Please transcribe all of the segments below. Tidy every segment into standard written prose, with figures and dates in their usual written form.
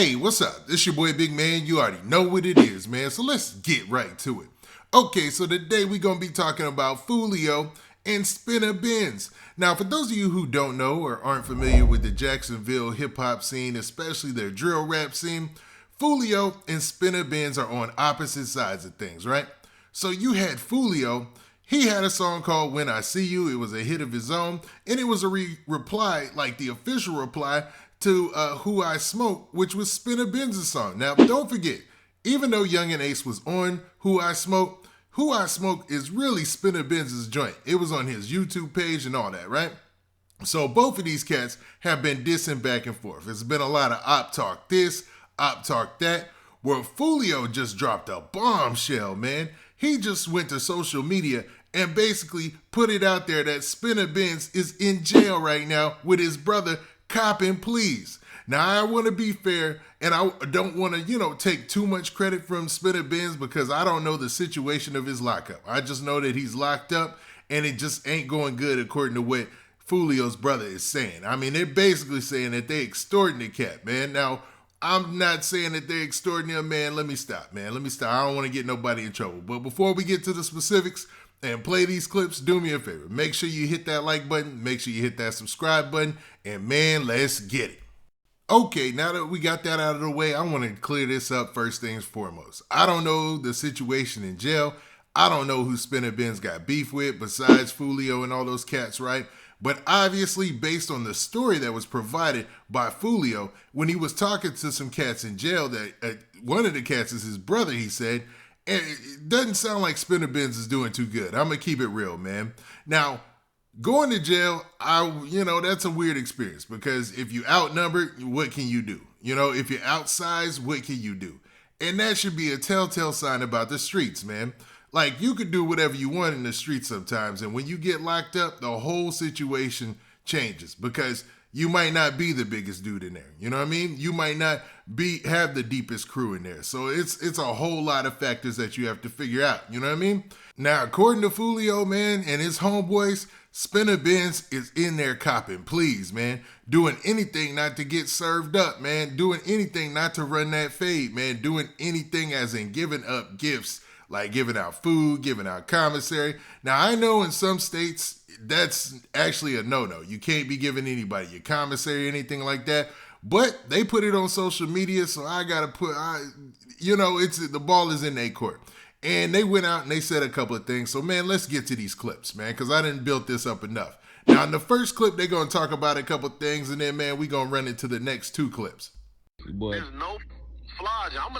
Hey, what's up? This your boy Big Man. You already know what it is, man. So let's get right to it. Okay, so today we're going to be talking about Foolio and Spinabenz. Now, for those of you who don't know or aren't familiar with the Jacksonville hip-hop scene, especially their drill rap scene, Foolio and Spinabenz are on opposite sides of things, right? So you had Foolio. He had a song called When I See You. It was a hit of his own, and it was a reply, like the official reply to Who I Smoke, which was Spinabenz's song. Now, don't forget, even though Yungeen Ace was on Who I Smoke is really Spinabenz's joint. It was on his YouTube page and all that, right? So both of these cats have been dissing back and forth. It's been a lot of op talk this, op talk that. Well, Foolio just dropped a bombshell, man. He just went to social media and basically put it out there that Spinabenz is in jail right now with his brother copping pleas. Now, I want to be fair, and I don't want to, take too much credit from Spinabenz because I don't know the situation of his lockup. I just know that he's locked up, and it just ain't going good according to what Foolio's brother is saying. I mean, they're basically saying that they extorting the cat, man. Now, I'm not saying that they're extorting him, man. Let me stop, man. Let me stop. I don't want to get nobody in trouble. But before we get to the specifics and play these clips, do me a favor. Make sure you hit that like button. Make sure you hit that subscribe button. And, man, let's get it. Okay, now that we got that out of the way, I want to clear this up first things foremost. I don't know the situation in jail. I don't know who Spinabenz got beef with besides Foolio and all those cats, right? But obviously, based on the story that was provided by Foolio, when he was talking to some cats in jail, that one of the cats is his brother, he said, and it doesn't sound like Spinabenz is doing too good. I'm going to keep it real, man. Now, going to jail, that's a weird experience because if you outnumbered, what can you do? If you're outsized, what can you do? And that should be a telltale sign about the streets, man. Like, you could do whatever you want in the streets sometimes, and when you get locked up, the whole situation changes because you might not be the biggest dude in there. You know what I mean? You might not have the deepest crew in there. So it's a whole lot of factors that you have to figure out. You know what I mean? Now, according to Foolio, man, and his homeboys, Spinabenz is in there copping please, man. Doing anything not to get served up, man. Doing anything not to run that fade, man. Doing anything as in giving up gifts, like giving out food, giving out commissary. Now, I know in some states, that's actually a no-no. You can't be giving anybody your commissary or anything like that. But they put it on social media, so I got to the ball is in their court. And they went out and they said a couple of things. So, man, let's get to these clips, man, because I didn't build this up enough. Now, in the first clip, they're going to talk about a couple of things, and then, man, we're going to run into the next two clips. Boy. There's no flogging. I'm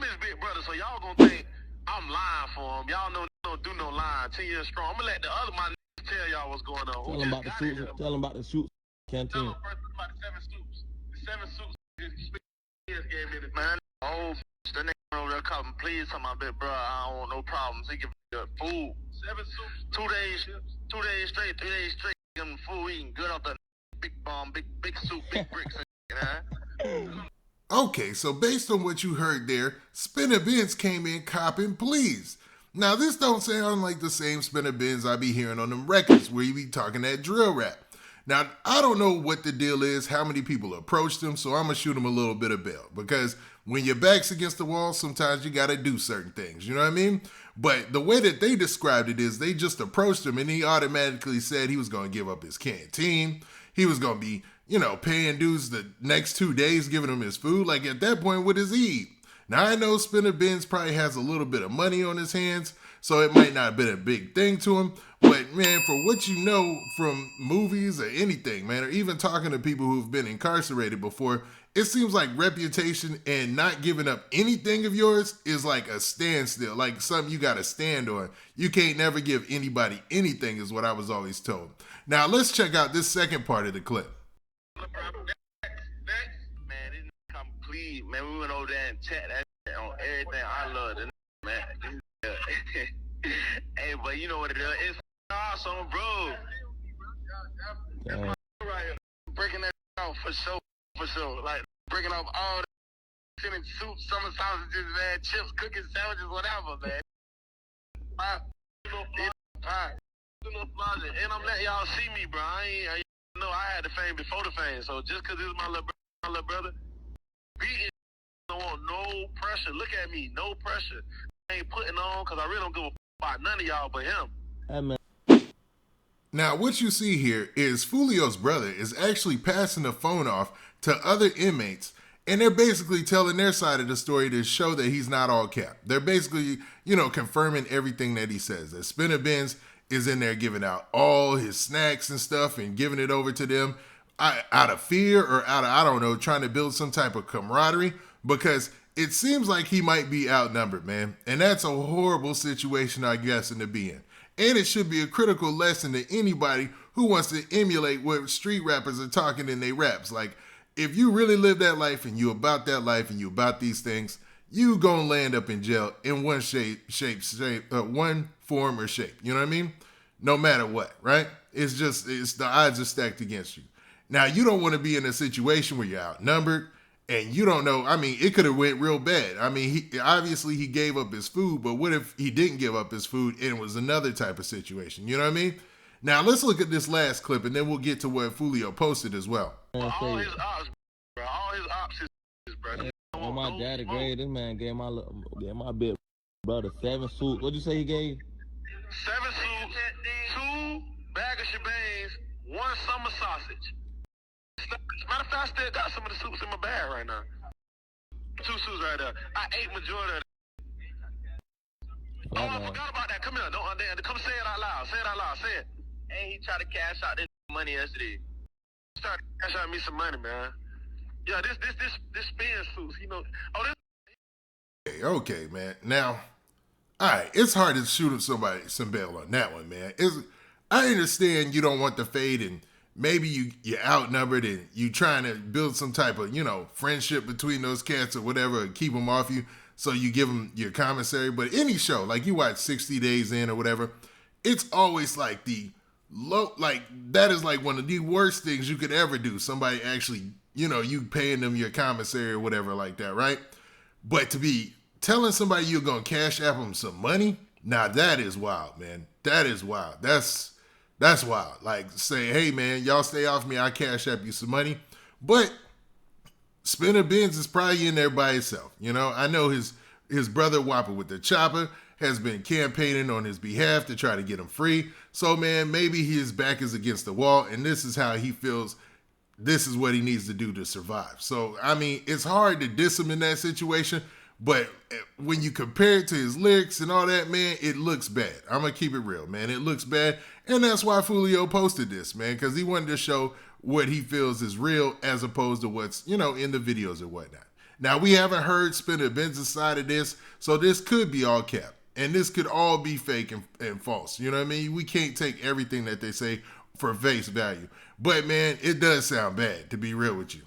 his big brother, so y'all going to think I'm lying for him. Y'all know don't do no lying. 10 years strong. I'm going to let the other my niggas tell y'all what's going on. Tell them about the suits. Canteen. Tell them first about the 7 suits. The 7 suits gave me this, man. Oh, the nigga over there calling, please tell my big bro, I don't want no problems. He give me food. 7 suits. 2 days straight, 3 days straight. Give him food, eating good off the big bomb, big soup, big bricks. Okay, so based on what you heard there, Spinabenz came in copping please. Now, this don't sound like the same Spinabenz I be hearing on them records where you be talking that drill rap. Now, I don't know what the deal is, how many people approached him, so I'm going to shoot him a little bit of bail. Because when your back's against the wall, sometimes you got to do certain things, you know what I mean? But the way that they described it is they just approached him and he automatically said he was going to give up his canteen. He was going to be, paying dues the next 2 days, giving him his food. Like, at that point, what does he eat? Now, I know Spinabenz probably has a little bit of money on his hands, so it might not have been a big thing to him. But, man, for what you know from movies or anything, man, or even talking to people who've been incarcerated before, it seems like reputation and not giving up anything of yours is like a standstill, like something you got to stand on. You can't never give anybody anything is what I was always told. Now, let's check out this second part of the clip. Man, we went over there and chat that on everything. I love it, man. Hey, but you know what it is? It's awesome, bro. Yeah. Right, breaking that out for sure. Like breaking off all the sending soups, summer sausages, man, chips, cookies, sandwiches, whatever, man. And I'm letting y'all see me, bro. I had the fame before the fame, so just because this is my little brother, beating don't want no pressure. Look at me, no pressure. I ain't putting on because I really don't give a about none of y'all but him. Hey, man. Now, what you see here is Foolio's brother is actually passing the phone off to other inmates, and they're basically telling their side of the story to show that he's not all cap. They're basically, confirming everything that he says. That Spinabenz is in there giving out all his snacks and stuff and giving it over to them out of fear or out of, I don't know, trying to build some type of camaraderie, because it seems like he might be outnumbered, man. And that's a horrible situation, I guess, to be in. And it should be a critical lesson to anybody who wants to emulate what street rappers are talking in their raps. Like, if you really live that life and you about that life and you about these things, you gonna land up in jail in one one form or shape. You know what I mean? No matter what, right? It's the odds are stacked against you. Now, you don't want to be in a situation where you're outnumbered and you don't know. I mean, it could have went real bad. I mean, he gave up his food, but what if he didn't give up his food and it was another type of situation? You know what I mean? Now, let's look at this last clip, and then we'll get to what Foolio posted as well. All his ops, bro. All his ops is, bro. On my daddy grade, this man gave my big brother 7 suits. What'd you say he gave? 7 suits, 2 bag of shebanes, 1 summer sausage. Matter of fact, I still got some of the soups in my bag right now. 2 suits right there. I ate majority of it. Oh, I forgot about that. Come here. Come say it out loud. Say it out loud. Say it. And he tried to cash out this money yesterday. He started to cash out me some money, man. Yeah, this spin suits, Okay, man. Now, all right, it's hard to shoot somebody some bail on that one, man. I understand you don't want the fade, and maybe you're outnumbered and you trying to build some type of, friendship between those cats or whatever, and keep them off you, so you give them your commissary. But any show, like you watch 60 Days In or whatever, it's always like that is like one of the worst things you could ever do. Somebody actually, you paying them your commissary or whatever like that, right? But to be telling somebody you're going to cash app them some money, now that is wild, man. That is wild. That's wild. Like, say, hey, man, y'all stay off me. I cash app you some money. But Spinabenz is probably in there by himself. I know his brother Whoppa with the Choppa has been campaigning on his behalf to try to get him free. So, man, maybe his back is against the wall, and this is how he feels. This is what he needs to do to survive. So, I mean, it's hard to diss him in that situation, but when you compare it to his lyrics and all that, man, it looks bad. I'm going to keep it real, man. It looks bad, and that's why Foolio posted this, man, because he wanted to show what he feels is real as opposed to what's, in the videos or whatnot. Now, we haven't heard Spinabenz's side of this, so this could be all cap. And this could all be fake and false. You know what I mean? We can't take everything that they say for face value. But, man, it does sound bad, to be real with you.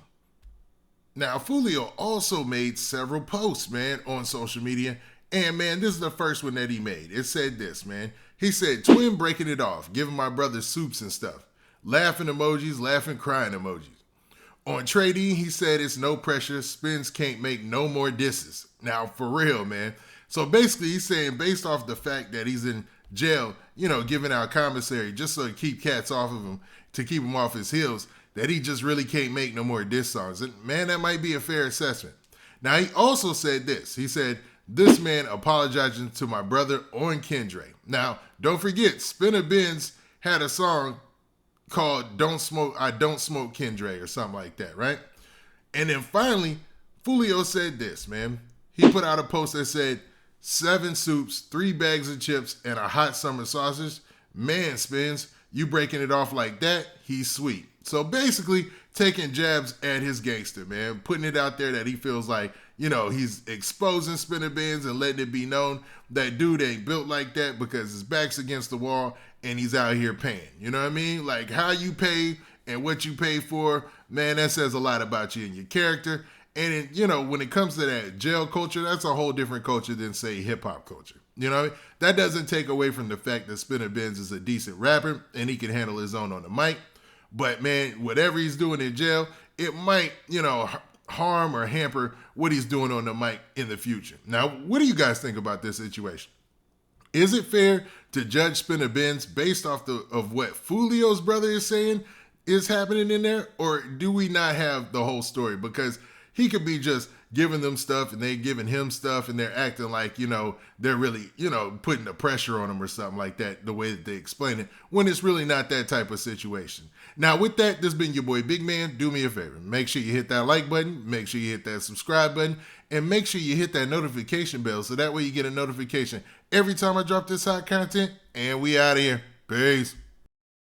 Now, Foolio also made several posts, man, on social media. And, man, this is the first one that he made. It said this, man. He said, twin breaking it off, giving my brother soups and stuff. Laughing emojis, laughing, crying emojis. On trading, he said it's no pressure. Spins can't make no more disses. Now, for real, man. So basically, he's saying based off the fact that he's in jail, giving out commissary just so to keep cats off of him, to keep him off his heels, that he just really can't make no more diss songs. And man, that might be a fair assessment. Now, he also said this. He said, this man apologizing to my brother on Kendre. Now, don't forget, Spinabenz had a song called I Don't Smoke Kendre or something like that, right? And then finally, Foolio said this, man. He put out a post that said, 7 soups, 3 bags of chips, and a hot summer sausage. Man, Spins, you breaking it off like that, he's sweet. So basically, taking jabs at his gangster, man. Putting it out there that he feels like, he's exposing Spinabenz and letting it be known that dude ain't built like that because his back's against the wall and he's out here paying. You know what I mean? Like, how you pay and what you pay for, man, that says a lot about you and your character. And, when it comes to that jail culture, that's a whole different culture than, say, hip-hop culture. That doesn't take away from the fact that Spinabenz is a decent rapper and he can handle his own on the mic. But, man, whatever he's doing in jail, it might, harm or hamper what he's doing on the mic in the future. Now, what do you guys think about this situation? Is it fair to judge Spinabenz based off of what Foolio's brother is saying is happening in there? Or do we not have the whole story? Because He could be just giving them stuff and they giving him stuff and they're acting like, they're really, putting the pressure on him or something like that, the way that they explain it, when it's really not that type of situation. Now, with that, this has been your boy Big Man. Do me a favor. Make sure you hit that like button. Make sure you hit that subscribe button. And make sure you hit that notification bell so that way you get a notification every time I drop this hot content. And we out of here. Peace.